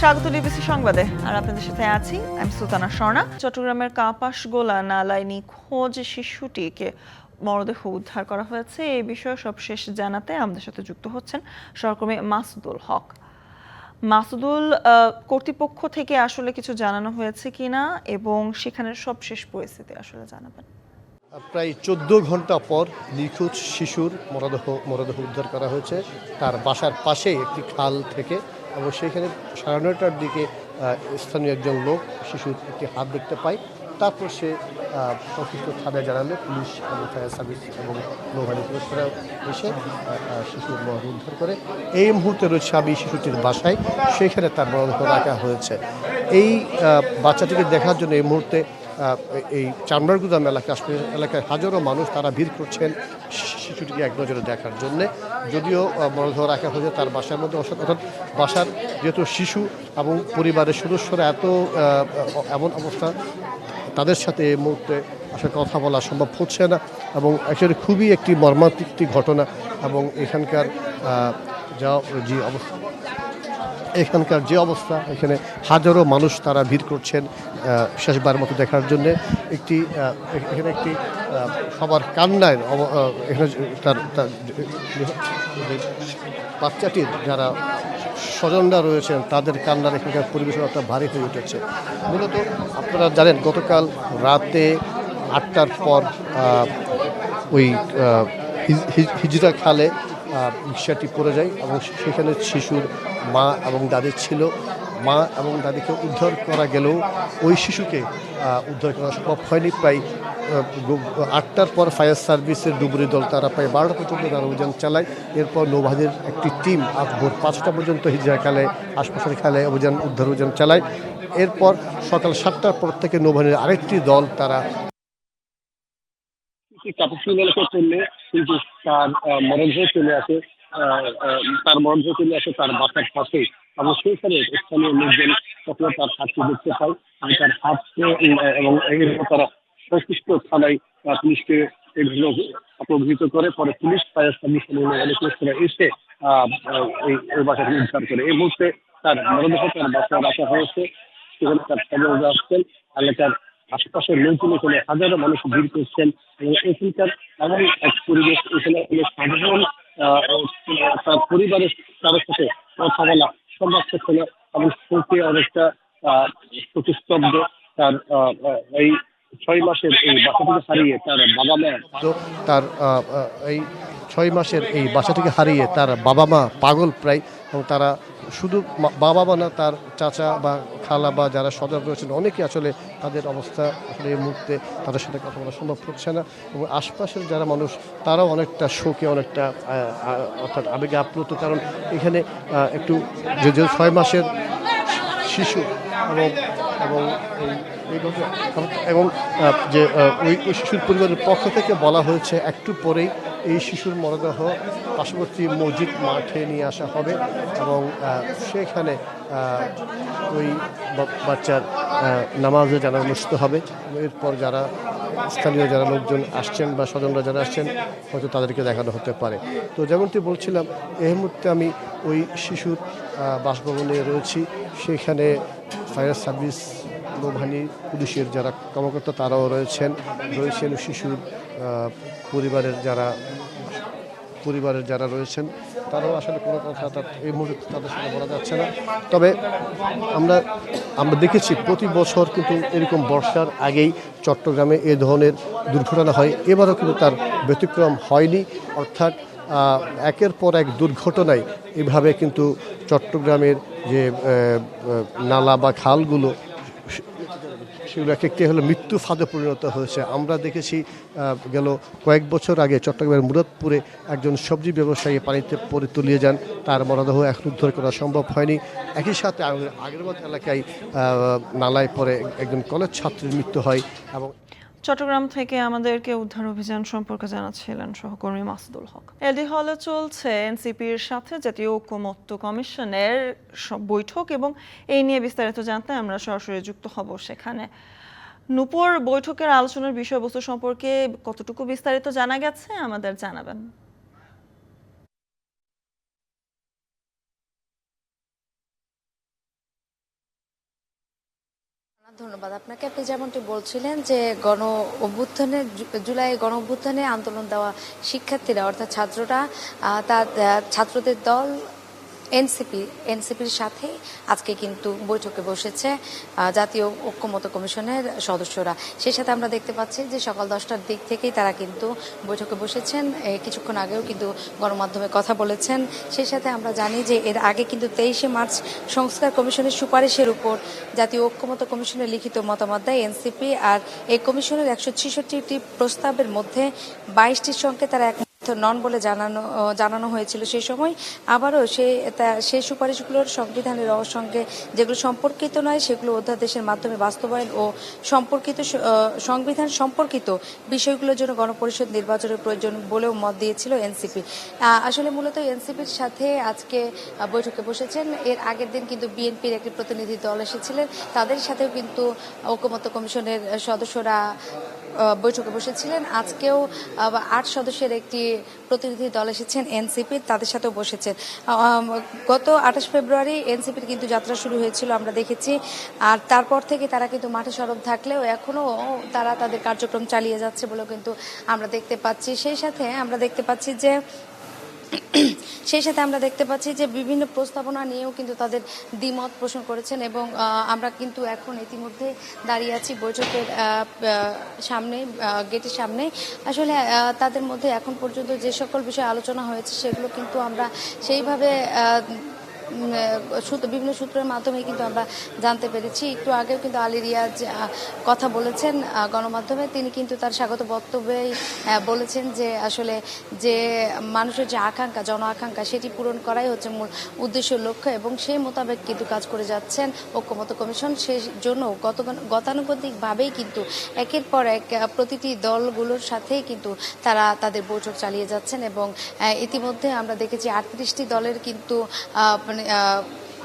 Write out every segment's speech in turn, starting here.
স্বাগত ডিবিসি সংবাদে। আর আপনাদের সাথে আছি আমি সুলতানা স্বর্ণা। চট্টগ্রামের কাপাসগোলা নালায় নিখোঁজ শিশুটিকে মরদেহ উদ্ধার করা হয়েছে। এই বিষয়ে সবশেষ জানাতে আমাদের সাথে যুক্ত হচ্ছেন সহকর্মী মাসুদুল হক। মাসুদুল, কর্তৃপক্ষ থেকে আসলে কিছু জানানো হয়েছে কিনা এবং সেখানের সবশেষ পরিস্থিতি আসলে জানাবেন। প্রায় 14 ঘন্টা পর নিখোঁজ শিশুর মরদেহ উদ্ধার করা হয়েছে তার বাসার পাশেই একটি খাল থেকে, এবং সেখানে 9:30টার দিকে স্থানীয় একজন লোক শিশুর একটি হাত দেখতে পায়। তারপর সে সংশ্লিষ্ট থানায় জানালে পুলিশ এবং ফায়ার সার্ভিস এবং নৌবাহিনী সদস্যরা এসে শিশুর মরদেহ উদ্ধার করে। এই মুহূর্তে রয়েছে আমি শিশুটির বাসায়, সেখানে তার মরদেহ রাখা হয়েছে। এই বাচ্চাটিকে দেখার জন্য এই মুহূর্তে এই চামড়ারগুদাম এলাকায় হাজারো মানুষ তারা ভিড় করছেন শিশুটিকে এক নজরে দেখার জন্যে। যদিও মরদেহ রাখা হয়েছে তার বাসার মধ্যে, অর্থাৎ বাসার যেহেতু শিশু এবং পরিবারের সদস্যরা এমন অবস্থা, তাদের সাথে এই মুহূর্তে আসলে কথা বলা সম্ভব হচ্ছে না, এবং আসলে খুবই একটি মর্মান্তিক একটি ঘটনা। এবং এখানকার যে অবস্থা এখানে হাজারো মানুষ তারা ভিড় করছেন শেষবার মতো দেখার জন্যে। এখানে একটি সবার কান্নায় এখানে তার বাচ্চাটির যারা স্বজনরা রয়েছেন তাদের কান্নার এখানকার পরিবেশন একটা ভারী হয়ে উঠেছে। মূলত আপনারা জানেন গতকাল রাতে 8টার পর ওই হিজরা খালে রিকশাটি পড়ে যায় এবং সেখানে শিশুর মা এবং দাদি ছিল। মা এবং দাদিকে উদ্ধার করা গেলেও ওই শিশুকে উদ্ধার করা সম্ভব হয়নি। প্রায় 8টার পর ফায়ার সার্ভিসের ডুবুরি দল তারা প্রায় 12টা পর্যন্ত তারা অভিযান চালায়। এরপর নৌবাহিনীর একটি টিম আজ ভোর 5টা পর্যন্ত হিজরা খালে আশপাশের খালে উদ্ধার অভিযান চালায়। এরপর সকাল 7টার পর থেকে নৌবাহিনীর আরেকটি দল তারা কিন্তু তার মরদেহ চলে আসে তার বাসার পাশে, এবং সেইখানে স্থানীয় লোকজন তখন তার হাতকে দেখতে পায়। আমি তার হাতকে এবং তারা সংশ্লিষ্ট থানায় পুলিশকে এগুলো অবহিত করে। পরে পুলিশ ফায়ার সার্ভিস এসে এই বাসাটি উদ্ধার করে। এই মুহূর্তে তার মরদেহ তার বাসায় রাখা হয়েছে। সেখানে তার স্বজনরা আসছেন, এলাকার আশপাশের লোকজন, এখানে হাজারো মানুষ ভিড় করছেন, এবং এখানকার এমন এক পরিবেশ, এখানে সাধারণ তার পরিবারের কারোর সাথে কথা বলা সম্ভব হচ্ছে না, এবং শোকে অনেকটা প্রতিস্তব্ধ। তার এই 6 মাসের এই বাচ্চাটিকে হারিয়ে তার বাবা মা এই 6 মাসের এই বাচ্চাটিকে হারিয়ে তার বাবা মা পাগল প্রায়। এবং তারা শুধু বাবা মা না, তার চাচা বা খালা বা যারা সদর রয়েছেন অনেকেই আসলে তাদের অবস্থা আসলে এই মুহূর্তে তাদের সাথে কথা বলা সম্ভব হচ্ছে না। এবং আশপাশের যারা মানুষ তারাও অনেকটা শোকে, অনেকটা অর্থাৎ আবেগে আপ্লুত। কারণ এখানে একটু যে 6 মাসের শিশু এবং যে ওই শিশুর পরিবারের পক্ষ থেকে বলা হয়েছে একটু পরেই এই শিশুর মরদেহ পার্শ্ববর্তী মসজিদ মাঠে নিয়ে আসা হবে, এবং সেখানে ওই বাচ্চার নামাজে যারা অনুষ্ঠিত হবে। এরপর যারা স্থানীয় যারা লোকজন আসছেন বা স্বজনরা যারা আসছেন হয়তো তাদেরকে দেখানো হতে পারে। তো যেমনটি বলছিলাম, এই মুহূর্তে আমি ওই শিশুর বাসভবনে রয়েছি। সেখানে ফায়ার সার্ভিস, নৌবাহিনী, পুলিশের যারা কর্মকর্তা তারাও রয়েছেন শিশুর পরিবারের যারা রয়েছেন তারাও আসলে কোনো কথা এই মুহূর্তে তাদের সাথে বলা যাচ্ছে না। তবে আমরা দেখেছি প্রতি বছর কিন্তু এরকম বর্ষার আগেই চট্টগ্রামে এ ধরনের দুর্ঘটনা হয়। এবারও কিন্তু তার ব্যতিক্রম হয়নি, অর্থাৎ একের পর এক দুর্ঘটনায় এভাবে কিন্তু চট্টগ্রামের যে নালা বা খালগুলো সেগুলো একটি হলো মৃত্যু ফাঁদে পরিণত হয়েছে। আমরা দেখেছি গেল কয়েক বছর আগে চট্টগ্রামের মুরাদপুরে একজন সবজি ব্যবসায়ী পানিতে পড়ে তলিয়ে যান, তার মরদেহ এখন উদ্ধার করা সম্ভব হয়নি। একই সাথে আগেরবাদ এলাকায় নালায় পড়ে একজন কলেজ ছাত্রীর মৃত্যু হয়। এবং চট্টগ্রাম থেকে আমাদেরকে উদ্ধার অভিযান সম্পর্কে জানাচ্ছিলেন সহকর্মী মাসুদুল হক। এলডি হলে চলছে এনসিপির সাথে জাতীয় ঐকমত্য কমিশনের বৈঠক, এবং এই নিয়ে বিস্তারিত জানতে আমরা সরাসরি যুক্ত হব সেখানে। নূপুর, বৈঠকের আলোচনার বিষয়বস্তু সম্পর্কে কতটুকু বিস্তারিত জানা গেছে আমাদের জানাবেন। ধন্যবাদ আপনাকে। আপনি যেমনটি বলছিলেন যে জুলাই গণ অভ্যুত্থানে আন্দোলন দেওয়া শিক্ষার্থীরা অর্থাৎ ছাত্ররা তার ছাত্রদের দল এনসিপির সাথে আজকে কিন্তু বৈঠকে বসেছে জাতীয় ঐক্যমত্য কমিশনের সদস্যরা। সেই সাথে আমরা দেখতে পাচ্ছি যে সকাল 10টার দিক থেকেই তারা কিন্তু বৈঠকে বসেছেন। কিছুক্ষণ আগেও কিন্তু গণমাধ্যমে কথা বলেছেন। সেই সাথে আমরা জানি যে এর আগে কিন্তু 23শে মার্চ সংস্কার কমিশনের সুপারিশের উপর জাতীয় ঐক্যমত্য কমিশনের লিখিত মতামত দেয় এনসিপি। আর এই কমিশনের 166টি প্রস্তাবের মধ্যে 22টির সঙ্গে তারা নন বলে জানানো হয়েছিল সেই সময়। আবারও সেই সুপারিশগুলোর সংবিধানের সঙ্গে যেগুলো সম্পর্কিত নয় সেগুলো অধ্যাদেশের মাধ্যমে বাস্তবায়ন ও সংবিধান সম্পর্কিত বিষয়গুলোর জন্য গণপরিষদ নির্বাচনের প্রয়োজন বলেও মত দিয়েছিল এনসিপি। আসলে মূলত এনসিপির সাথে আজকে বৈঠকে বসেছেন। এর আগের দিন কিন্তু বিএনপির একটি প্রতিনিধি দল এসেছিলেন, তাদের সাথেও কিন্তু ঐক্যমত্য কমিশনের সদস্যরা বৈঠকে বসেছিলেন। আজকেও 8 সদস্যের একটি প্রতিনিধি দল এসেছেন এনসিপির, তাদের সাথেও বসেছেন। গত 28 ফেব্রুয়ারি এনসিপির কিন্তু যাত্রা শুরু হয়েছিল আমরা দেখেছি। আর তারপর থেকে তারা কিন্তু মাঠে সরব থাকলেও এখনও তারা তাদের কার্যক্রম চালিয়ে যাচ্ছে বলেও কিন্তু আমরা দেখতে পাচ্ছি। সেই সাথে আমরা দেখতে পাচ্ছি যে বিভিন্ন প্রস্তাবনা নিয়েও কিন্তু তাদের দ্বিমত পোষণ করেছেন। এবং আমরা কিন্তু এখন ইতিমধ্যে দাঁড়িয়ে আছি বৈঠকের সামনে, গেটের সামনে। আসলে তাদের মধ্যে এখন পর্যন্ত যে সকল বিষয়ে আলোচনা হয়েছে সেগুলো কিন্তু আমরা সেইভাবে বিভিন্ন সূত্রের মাধ্যমে কিন্তু আমরা জানতে পেরেছি। একটু আগেও কিন্তু আলী রিয়াজ কথা বলেছেন গণমাধ্যমে। তিনি কিন্তু তার স্বাগত বক্তব্যে বলেছেন যে আসলে যে মানুষের যে আকাঙ্ক্ষা, জন আকাঙ্ক্ষা, সেটি পূরণ করাই হচ্ছে মূল উদ্দেশ্য, লক্ষ্য, এবং সেই মোতাবেক কিন্তু কাজ করে যাচ্ছেন ঐক্যমত্য কমিশন। সেই জন্য গতানুগতিকভাবেই কিন্তু একের পর এক প্রতিটি দলগুলোর সাথেই কিন্তু তারা তাদের বৈঠক চালিয়ে যাচ্ছেন। এবং ইতিমধ্যে আমরা দেখেছি 38টি দলের কিন্তু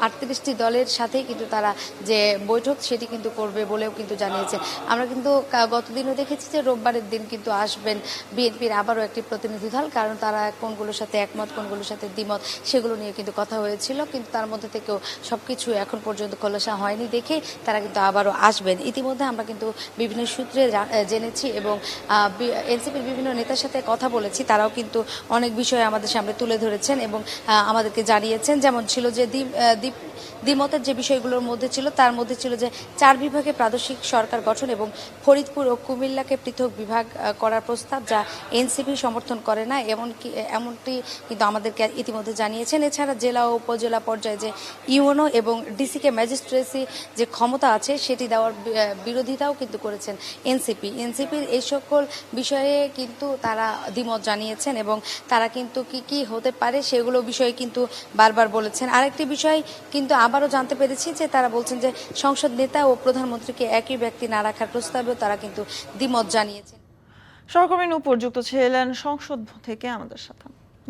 38টি দলের সাথেই কিন্তু তারা যে বৈঠক সেটি কিন্তু করবে বলেও কিন্তু জানিয়েছে। আমরা কিন্তু গতদিনও দেখেছি যে রোববারের দিন কিন্তু আসবেন বিএনপির আবারও একটি প্রতিনিধি দল, কারণ তারা কোনগুলোর সাথে একমত, কোনগুলোর সাথে দ্বিমত, সেগুলো নিয়ে কিন্তু কথা হয়েছিল। কিন্তু তার মধ্যে থেকেও সবকিছু এখন পর্যন্ত খোলাসা হয়নি দেখে তারা কিন্তু আবারও আসবেন। ইতিমধ্যে আমরা কিন্তু বিভিন্ন সূত্রে জেনেছি এবং এনসিপির বিভিন্ন নেতার সাথে কথা বলেছি, তারাও কিন্তু অনেক বিষয় আমাদের সামনে তুলে ধরেছেন এবং আমাদেরকে জানিয়েছেন। যেমন ছিল যে দ্বিমতের যে বিষয়গুলোর মধ্যে ছিল তার মধ্যে ছিল যে 4 বিভাগে প্রাদেশিক সরকার গঠন এবং ফরিদপুর ও কুমিল্লাকে পৃথক বিভাগ করার প্রস্তাব, যা এনসিপি সমর্থন করে না, এমনটি কিন্তু আমাদেরকে ইতিমধ্যে জানিয়েছেন। এছাড়া জেলা ও উপজেলা পর্যায়ে যে ইউএনও এবং ডিসিকে ম্যাজিস্ট্রেসি যে ক্ষমতা আছে সেটি দেওয়ার বিরোধিতাও কিন্তু করেছেন এনসিপির এই সকল বিষয়ে কিন্তু তারা দ্বিমত জানিয়েছেন এবং তারা কিন্তু কি হতে পারে সেগুলো বিষয়ে কিন্তু বারবার বলেছেন। আরেকটি বিষয় কিন্তু আবারও জানতে পেরেছি যে তারা বলছেন যে সংসদ নেতা ও প্রধানমন্ত্রীকে একই ব্যক্তি না রাখার প্রস্তাবেও তারা কিন্তু দ্বিমত জানিয়েছেন। সহকর্মী নূপুর যুক্ত ছিলেন সংসদ থেকে আমাদের সাথে।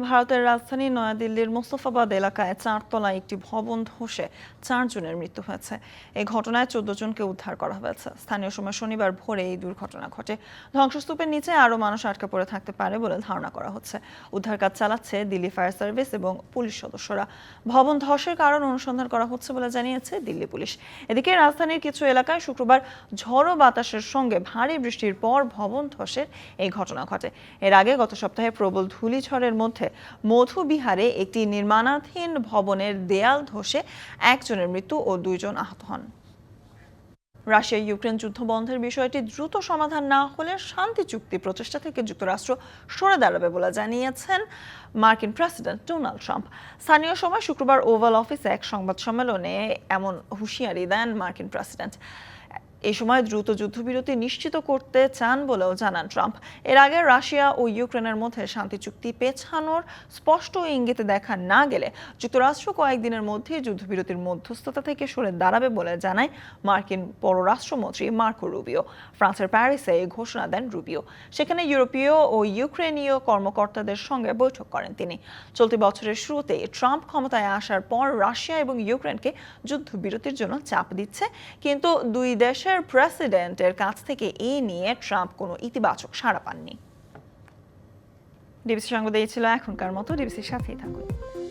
ভারতের রাজধানী নয়াদিল্লির মোস্তফাবাদ এলাকায় 4 তলায় একটি ভবন ধসে 4 জনের মৃত্যু হয়েছে। এই ঘটনায় 14 জনকে উদ্ধার করা হয়েছে। স্থানীয় সময় শনিবার ভোরে এই দুর্ঘটনা ঘটে। ধ্বংসস্তূপের নিচে আরও মানুষ আটকা পড়ে থাকতে পারে বলে ধারণা করা হচ্ছে। উদ্ধার কাজ চালাচ্ছে দিল্লি ফায়ার সার্ভিস এবং পুলিশ সদস্যরা। ভবন ধসের কারণ অনুসন্ধান করা হচ্ছে বলে জানিয়েছে দিল্লি পুলিশ। এদিকে রাজধানীর কিছু এলাকায় শুক্রবার ঝড়ো বাতাসের সঙ্গে ভারী বৃষ্টির পর ভবন ধসের এই ঘটনা ঘটে। এর আগে গত সপ্তাহে প্রবল ধূলিঝড়ের মধ্যে মধুবিহারে একটি নির্মাণাধীন ভবনের দেয়াল ধসে 1 জনের মৃত্যু ও 2 জন আহত হন। রাশিয়া ইউক্রেন যুদ্ধ বন্ধের বিষয়টি দ্রুত সমাধান না হলে শান্তি চুক্তি প্রচেষ্টা থেকে যুক্তরাষ্ট্র সরে দাঁড়াবে বলে জানিয়েছেন মার্কিন প্রেসিডেন্ট ডোনাল্ড ট্রাম্প। স্থানীয় সময় শুক্রবার ওভাল অফিসে এক সংবাদ সম্মেলনে এমন হুঁশিয়ারি দেন মার্কিন প্রেসিডেন্ট। এই সময় দ্রুত যুদ্ধবিরতি নিশ্চিত করতে চান বলেও জানান ট্রাম্প। এর আগে রাশিয়া ও ইউক্রেনের মধ্যে শান্তি চুক্তি পেছানোর স্পষ্ট ইঙ্গিতে দেখা না গেলে যুক্তরাষ্ট্র কয়েকদিনের মধ্যে যুদ্ধবিরতির মধ্যস্থতা থেকে সরে দাঁড়াবে বলে জানায় মার্কিন পররাষ্ট্রমন্ত্রী মার্কো রুবিও। ফ্রান্সের প্যারিসে এই ঘোষণা দেন রুবিও। সেখানে ইউরোপীয় ও ইউক্রেনীয় কর্মকর্তাদের সঙ্গে বৈঠক করেন তিনি। চলতি বছরের শুরুতে ট্রাম্প ক্ষমতায় আসার পর রাশিয়া এবং ইউক্রেনকে যুদ্ধবিরতির জন্য চাপ দিচ্ছে, কিন্তু দুই দেশের প্রেসিডেন্টের কাছ থেকে এই নিয়ে ট্রাম্প কোনো ইতিবাচক সাড়া পাননি। ডিবিসি সংবাদ এই ছিল এখনকার মতো। ডিবিসির সাথেই থাকুন।